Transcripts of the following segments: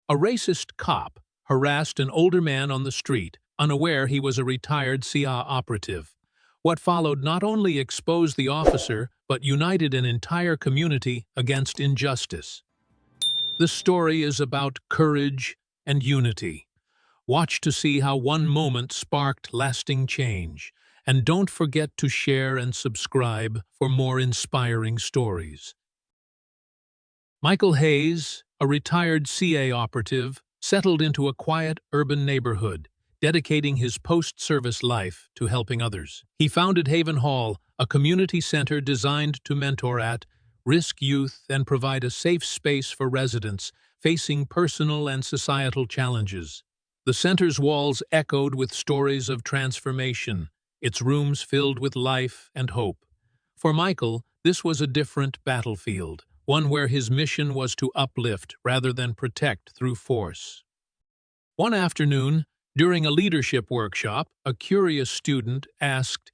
A racist cop harassed an older man on the street, unaware he was a retired CIA operative. What followed not only exposed the officer, but united an entire community against injustice. The story is about courage and unity. Watch to see how one moment sparked lasting change. And don't forget to share and subscribe for more inspiring stories. Michael Hayes, a retired CA operative, settled into a quiet urban neighborhood, dedicating his post-service life to helping others. He founded Haven Hall, a community center designed to mentor at-risk youth and provide a safe space for residents facing personal and societal challenges. The center's walls echoed with stories of transformation, its rooms filled with life and hope. For Michael, this was a different battlefield, one where his mission was to uplift rather than protect through force. One afternoon, during a leadership workshop, a curious student asked,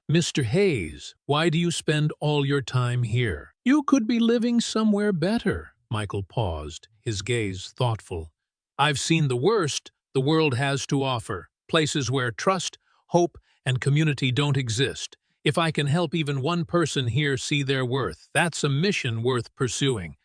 "Mr. Hayes, why do you spend all your time here? You could be living somewhere better." Michael paused, his gaze thoughtful. "I've seen the worst the world has to offer, places where trust, hope, and community don't exist. If I can help even one person here see their worth, that's a mission worth pursuing."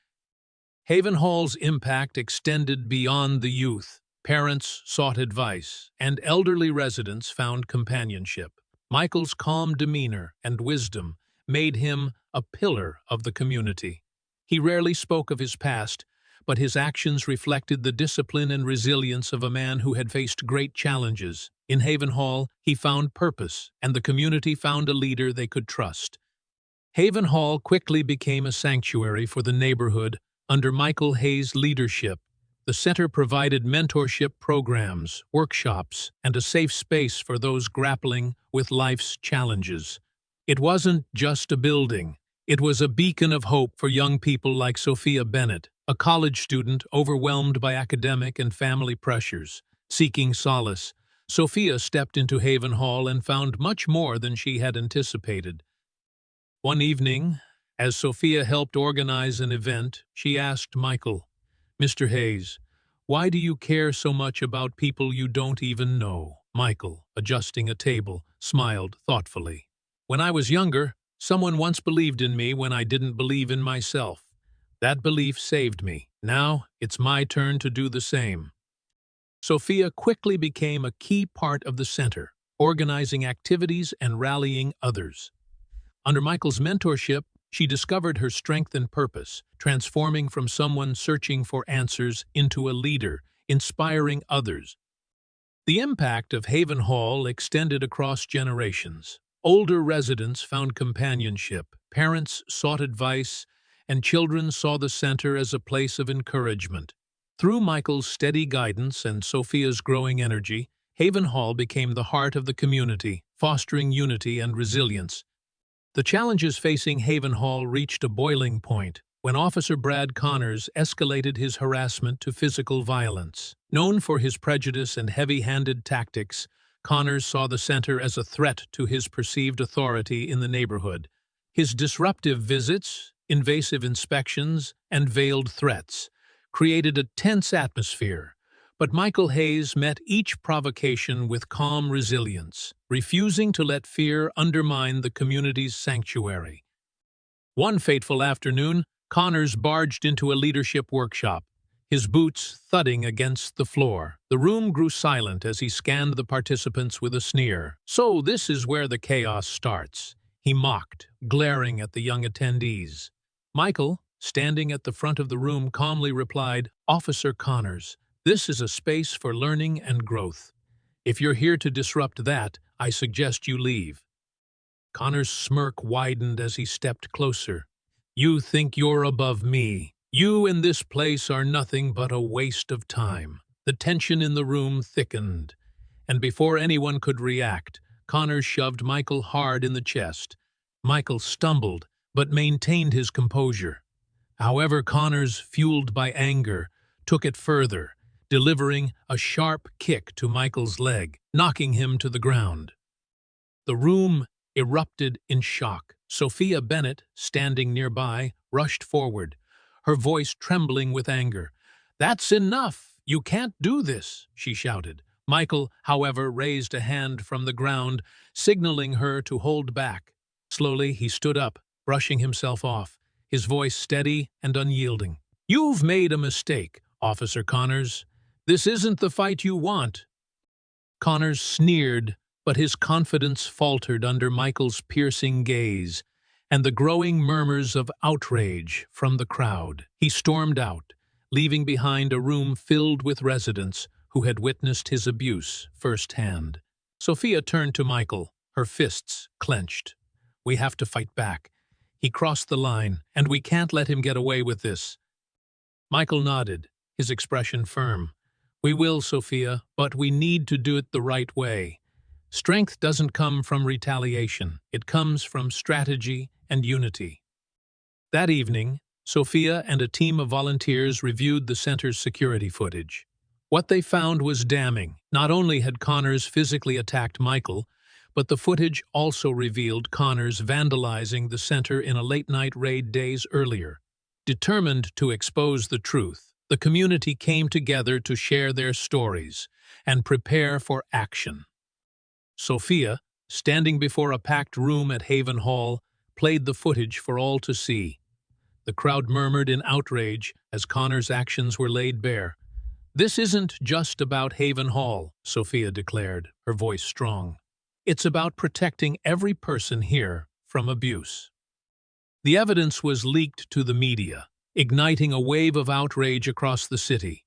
Haven Hall's impact extended beyond the youth. Parents sought advice, and elderly residents found companionship. Michael's calm demeanor and wisdom made him a pillar of the community. He rarely spoke of his past, but his actions reflected the discipline and resilience of a man who had faced great challenges. In Haven Hall, he found purpose, and the community found a leader they could trust. Haven Hall quickly became a sanctuary for the neighborhood under Michael Hayes' leadership. The center provided mentorship programs, workshops, and a safe space for those grappling with life's challenges. It wasn't just a building. It was a beacon of hope for young people like Sophia Bennett, a college student overwhelmed by academic and family pressures. Seeking solace, Sophia stepped into Haven Hall and found much more than she had anticipated. One evening, as Sophia helped organize an event, she asked Michael, "Mr. Hayes, why do you care so much about people you don't even know?" Michael, adjusting a table, smiled thoughtfully. "When I was younger, someone once believed in me when I didn't believe in myself. That belief saved me. Now, it's my turn to do the same." Sophia quickly became a key part of the center, organizing activities and rallying others. Under Michael's mentorship, she discovered her strength and purpose, transforming from someone searching for answers into a leader, inspiring others. The impact of Haven Hall extended across generations. Older residents found companionship, parents sought advice, and children saw the center as a place of encouragement. Through Michael's steady guidance and Sophia's growing energy, Haven Hall became the heart of the community, fostering unity and resilience. The challenges facing Haven Hall reached a boiling point when Officer Brad Connors escalated his harassment to physical violence. Known for his prejudice and heavy-handed tactics, Connors saw the center as a threat to his perceived authority in the neighborhood. His disruptive visits, invasive inspections, and veiled threats created a tense atmosphere, but Michael Hayes met each provocation with calm resilience, refusing to let fear undermine the community's sanctuary. One fateful afternoon, Connors barged into a leadership workshop, his boots thudding against the floor. The room grew silent as he scanned the participants with a sneer. "So this is where the chaos starts," he mocked, glaring at the young attendees. Michael, standing at the front of the room, calmly replied, "Officer Connors, this is a space for learning and growth. If you're here to disrupt that, I suggest you leave." Connor's smirk widened as he stepped closer. "You think you're above me. You and this place are nothing but a waste of time." The tension in the room thickened, and before anyone could react, Connors shoved Michael hard in the chest. Michael stumbled, but maintained his composure. However, Connors, fueled by anger, took it further, delivering a sharp kick to Michael's leg, knocking him to the ground. The room erupted in shock. Sophia Bennett, standing nearby, rushed forward, her voice trembling with anger. "That's enough! "You can't do this," she shouted. Michael, however, raised a hand from the ground, signaling her to hold back. Slowly, he stood up, brushing himself off, his voice steady and unyielding. "You've made a mistake, Officer Connors. This isn't the fight you want." Connors sneered, but his confidence faltered under Michael's piercing gaze and the growing murmurs of outrage from the crowd. He stormed out, leaving behind a room filled with residents who had witnessed his abuse firsthand. Sophia turned to Michael, her fists clenched. "We have to fight back. He crossed the line, and we can't let him get away with this." Michael nodded, his expression firm. "We will, Sophia, but we need to do it the right way. Strength doesn't come from retaliation. It comes from strategy and unity." That evening, Sophia and a team of volunteers reviewed the center's security footage. What they found was damning. Not only had Connors physically attacked Michael, but the footage also revealed Connors vandalizing the center in a late-night raid days earlier. Determined to expose the truth, the community came together to share their stories and prepare for action. Sophia, standing before a packed room at Haven Hall, played the footage for all to see. The crowd murmured in outrage as Connor's actions were laid bare. "This isn't just about Haven Hall," Sophia declared, her voice strong. "It's about protecting every person here from abuse." The evidence was leaked to the media, igniting a wave of outrage across the city.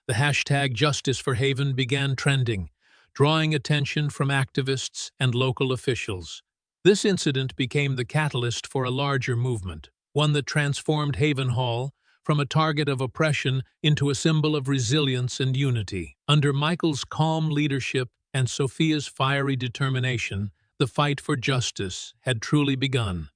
The hashtag Justice for Haven began trending, drawing attention from activists and local officials. This incident became the catalyst for a larger movement, one that transformed Haven Hall from a target of oppression into a symbol of resilience and unity. Under Michael's calm leadership and Sophia's fiery determination, the fight for justice had truly begun.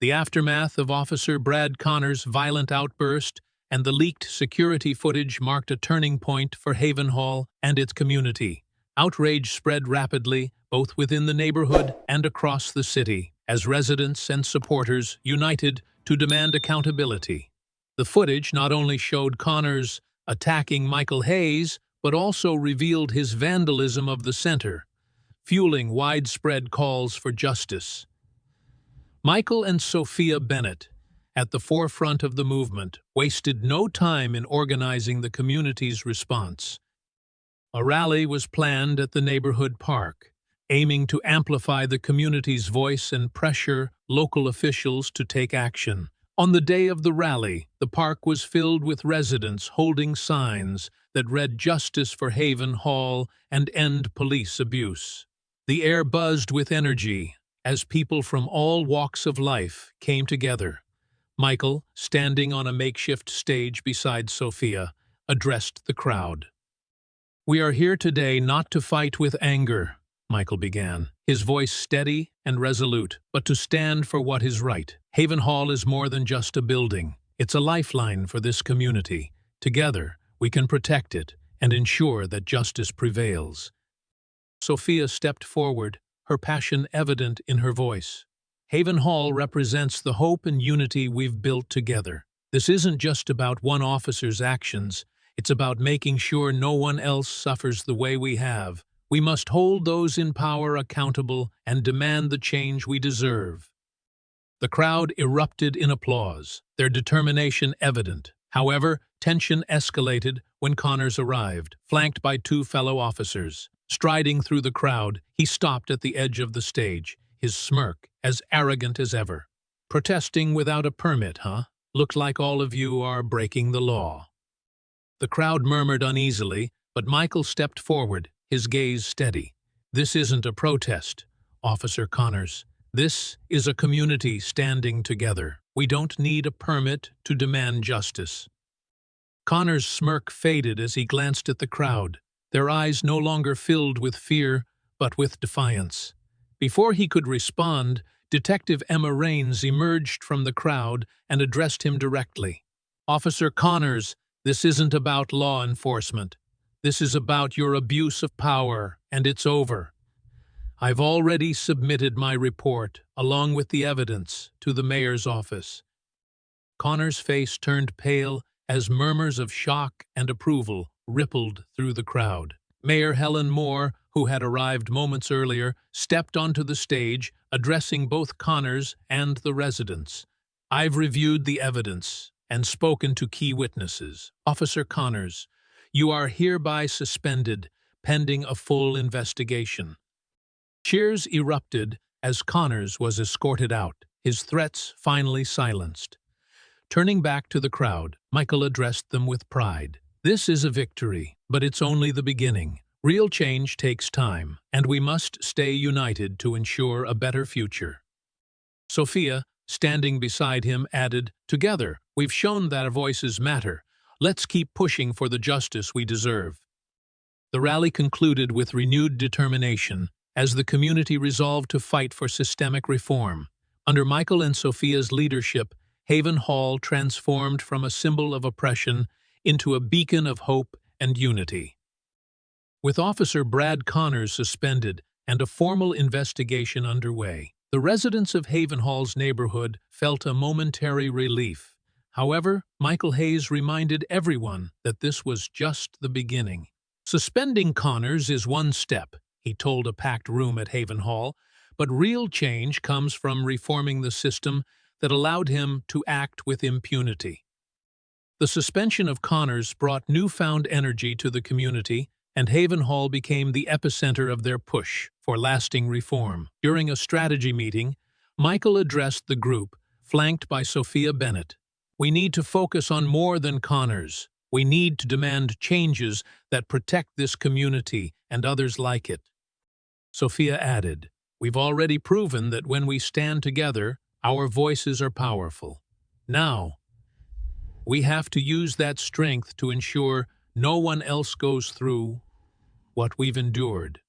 The aftermath of Officer Brad Connors' violent outburst and the leaked security footage marked a turning point for Haven Hall and its community. Outrage spread rapidly, both within the neighborhood and across the city, as residents and supporters united to demand accountability. The footage not only showed Connors attacking Michael Hayes, but also revealed his vandalism of the center, fueling widespread calls for justice. Michael and Sophia Bennett, at the forefront of the movement, wasted no time in organizing the community's response. A rally was planned at the neighborhood park, aiming to amplify the community's voice and pressure local officials to take action. On the day of the rally, the park was filled with residents holding signs that read "Justice for Haven Hall" and "End Police Abuse." The air buzzed with energy as people from all walks of life came together. Michael, standing on a makeshift stage beside Sophia, addressed the crowd. "We are here today not to fight with anger," Michael began, his voice steady and resolute, "but to stand for what is right. Haven Hall is more than just a building. It's a lifeline for this community. Together, we can protect it and ensure that justice prevails." Sophia stepped forward, her passion evident in her voice. "Haven Hall represents the hope and unity we've built together. This isn't just about one officer's actions. It's about making sure no one else suffers the way we have. We must hold those in power accountable and demand the change we deserve." The crowd erupted in applause, their determination evident. However, tension escalated when Connors arrived, flanked by two fellow officers. Striding through the crowd, he stopped at the edge of the stage, his smirk as arrogant as ever. "Protesting without a permit, huh? Looks like all of you are breaking the law." The crowd murmured uneasily, but Michael stepped forward, his gaze steady. "This isn't a protest, Officer Connors. This is a community standing together. We don't need a permit to demand justice." Connors' smirk faded as he glanced at the crowd, their eyes no longer filled with fear, but with defiance. Before he could respond, Detective Emma Raines emerged from the crowd and addressed him directly. "Officer Connors, this isn't about law enforcement. This is about your abuse of power, and it's over. I've already submitted my report, along with the evidence, to the mayor's office." Connors' face turned pale as murmurs of shock and approval rippled through the crowd. Mayor Helen Moore, who had arrived moments earlier, stepped onto the stage, addressing both Connors and the residents. "I've reviewed the evidence and spoken to key witnesses. Officer Connors, you are hereby suspended, pending a full investigation." Cheers erupted as Connors was escorted out, his threats finally silenced. Turning back to the crowd, Michael addressed them with pride. "This is a victory, but it's only the beginning. Real change takes time, and we must stay united to ensure a better future." Sophia, standing beside him, added, "Together, we've shown that our voices matter. Let's keep pushing for the justice we deserve." The rally concluded with renewed determination as the community resolved to fight for systemic reform. Under Michael and Sophia's leadership, Haven Hall transformed from a symbol of oppression into a beacon of hope and unity. With Officer Brad Connors suspended and a formal investigation underway, the residents of Haven Hall's neighborhood felt a momentary relief. However, Michael Hayes reminded everyone that this was just the beginning. "Suspending Connors is one step," he told a packed room at Haven Hall, "but real change comes from reforming the system that allowed him to act with impunity." The suspension of Connors brought newfound energy to the community, and Haven Hall became the epicenter of their push for lasting reform. During a strategy meeting, Michael addressed the group, flanked by Sophia Bennett. "We need to focus on more than Connors. We need to demand changes that protect this community and others like it." Sophia added, "We've already proven that when we stand together, our voices are powerful. Now, we have to use that strength to ensure no one else goes through what we've endured."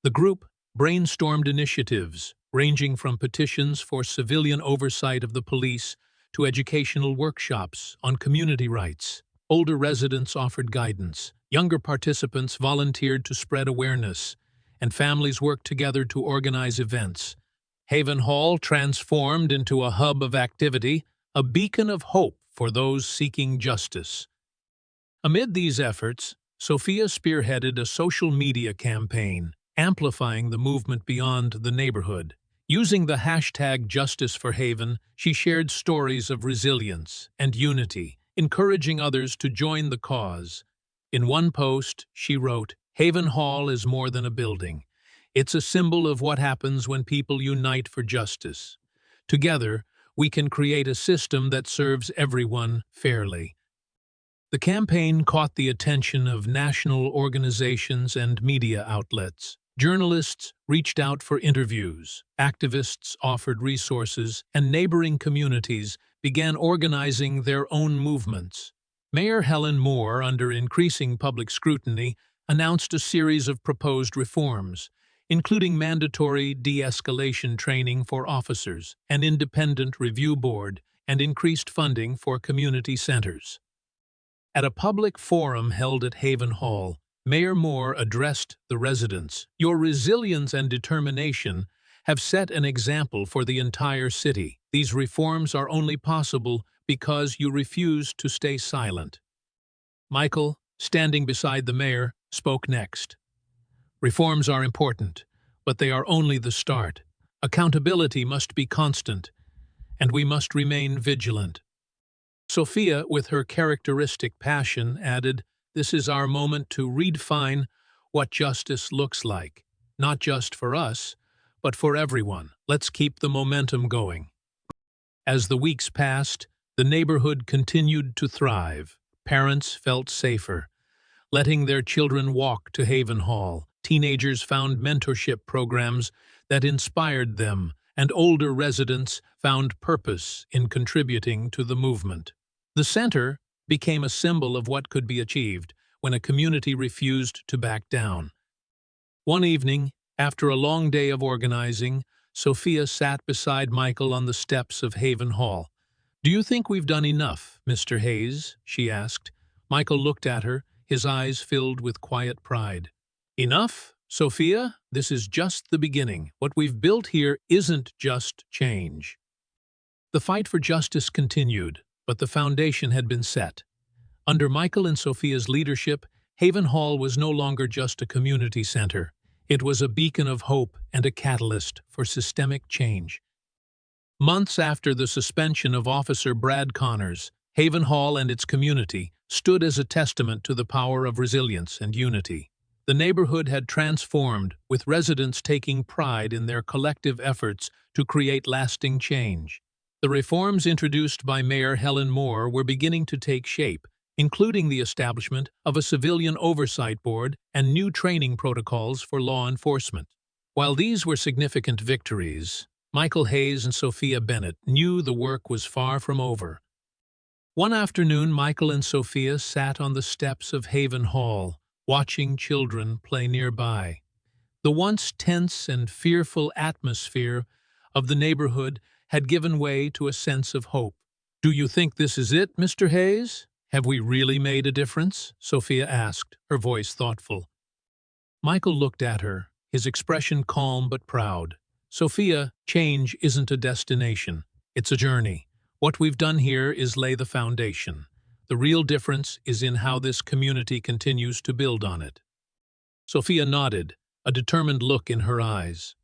The group brainstormed initiatives ranging from petitions for civilian oversight of the police to educational workshops on community rights. Older residents offered guidance, younger participants volunteered to spread awareness, and families worked together to organize events. Haven Hall transformed into a hub of activity, a beacon of hope for those seeking justice. Amid these efforts, Sophia spearheaded a social media campaign, amplifying the movement beyond the neighborhood. Using the hashtag #JusticeForHaven, she shared stories of resilience and unity, encouraging others to join the cause. In one post, she wrote, "Haven Hall is more than a building. It's a symbol of what happens when people unite for justice. Together, we can create a system that serves everyone fairly." The campaign caught the attention of national organizations and media outlets. Journalists reached out for interviews, activists offered resources, and neighboring communities began organizing their own movements. Mayor Helen Moore, under increasing public scrutiny, announced a series of proposed reforms, including mandatory de-escalation training for officers, an independent review board, and increased funding for community centers. At a public forum held at Haven Hall, Mayor Moore addressed the residents. "Your resilience and determination have set an example for the entire city. These reforms are only possible because you refuse to stay silent." Michael, standing beside the mayor, spoke next. "Reforms are important, but they are only the start. Accountability must be constant, and we must remain vigilant." Sophia, with her characteristic passion, added, "This is our moment to redefine what justice looks like, not just for us, but for everyone. Let's keep the momentum going." As the weeks passed, the neighborhood continued to thrive. Parents felt safer, letting their children walk to Haven Hall. Teenagers found mentorship programs that inspired them, and older residents found purpose in contributing to the movement. The center became a symbol of what could be achieved when a community refused to back down. One evening, after a long day of organizing, Sophia sat beside Michael on the steps of Haven Hall. "Do you think we've done enough, Mr. Hayes?" she asked. Michael looked at her, his eyes filled with quiet pride. "Enough, Sophia? This is just the beginning. What we've built here isn't just change." The fight for justice continued, but the foundation had been set. Under Michael and Sophia's leadership, Haven Hall was no longer just a community center. It was a beacon of hope and a catalyst for systemic change. Months after the suspension of Officer Brad Connors, Haven Hall and its community stood as a testament to the power of resilience and unity. The neighborhood had transformed, with residents taking pride in their collective efforts to create lasting change. The reforms introduced by Mayor Helen Moore were beginning to take shape, including the establishment of a civilian oversight board and new training protocols for law enforcement. While these were significant victories, Michael Hayes and Sophia Bennett knew the work was far from over. One afternoon, Michael and Sophia sat on the steps of Haven Hall, watching children play nearby. The once tense and fearful atmosphere of the neighborhood had given way to a sense of hope. "Do you think this is it, Mr. Hayes? Have we really made a difference?" Sophia asked, her voice thoughtful. Michael looked at her, his expression calm but proud. "Sophia, change isn't a destination. It's a journey. What we've done here is lay the foundation. The real difference is in how this community continues to build on it." Sophia nodded, a determined look in her eyes.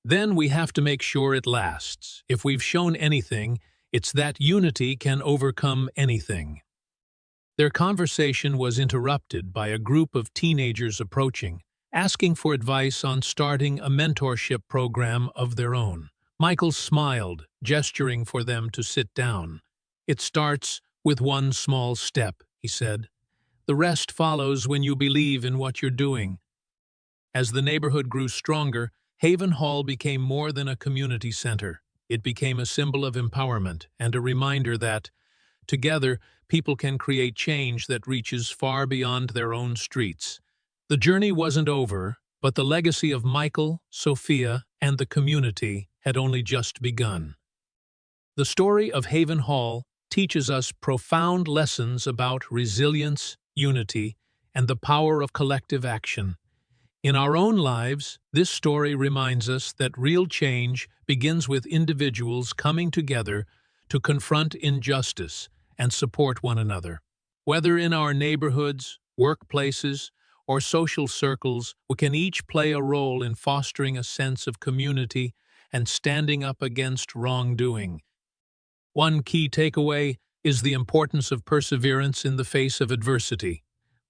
"Then we have to make sure it lasts. If we've shown anything, it's that unity can overcome anything." Their conversation was interrupted by a group of teenagers approaching, asking for advice on starting a mentorship program of their own. Michael smiled, gesturing for them to sit down. "It starts with one small step," he said. "The rest follows when you believe in what you're doing." As the neighborhood grew stronger, Haven Hall became more than a community center. It became a symbol of empowerment and a reminder that, together, people can create change that reaches far beyond their own streets. The journey wasn't over, but the legacy of Michael, Sophia, and the community had only just begun. The story of Haven Hall teaches us profound lessons about resilience, unity, and the power of collective action. In our own lives, this story reminds us that real change begins with individuals coming together to confront injustice and support one another. Whether in our neighborhoods, workplaces, or social circles, we can each play a role in fostering a sense of community and standing up against wrongdoing. One key takeaway is the importance of perseverance in the face of adversity.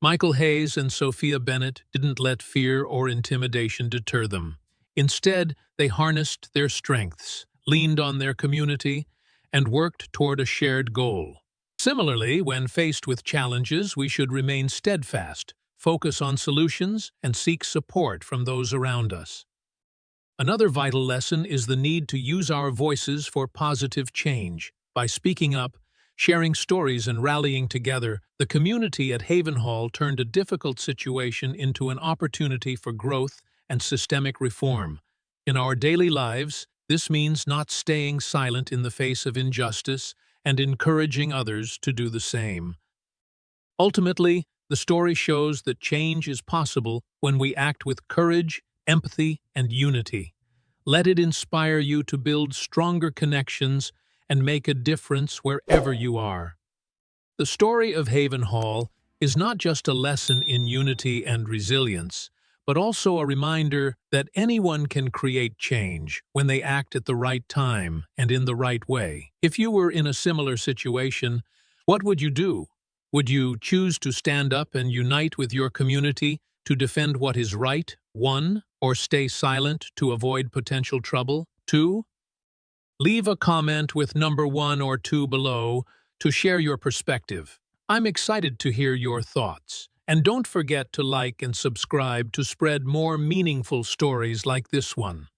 Michael Hayes and Sophia Bennett didn't let fear or intimidation deter them. Instead, they harnessed their strengths, leaned on their community, and worked toward a shared goal. Similarly, when faced with challenges, we should remain steadfast, focus on solutions, and seek support from those around us. Another vital lesson is the need to use our voices for positive change. By speaking up, sharing stories, and rallying together, the community at Haven Hall turned a difficult situation into an opportunity for growth and systemic reform. In our daily lives, this means not staying silent in the face of injustice and encouraging others to do the same. Ultimately, the story shows that change is possible when we act with courage, empathy, and unity. Let it inspire you to build stronger connections and make a difference wherever you are. The story of Haven Hall is not just a lesson in unity and resilience, but also a reminder that anyone can create change when they act at the right time and in the right way. If you were in a similar situation, what would you do? Would you choose to stand up and unite with your community to defend what is right, 1, or stay silent to avoid potential trouble, 2? Leave a comment with number 1 or 2 below to share your perspective. I'm excited to hear your thoughts. And don't forget to like and subscribe to spread more meaningful stories like this one.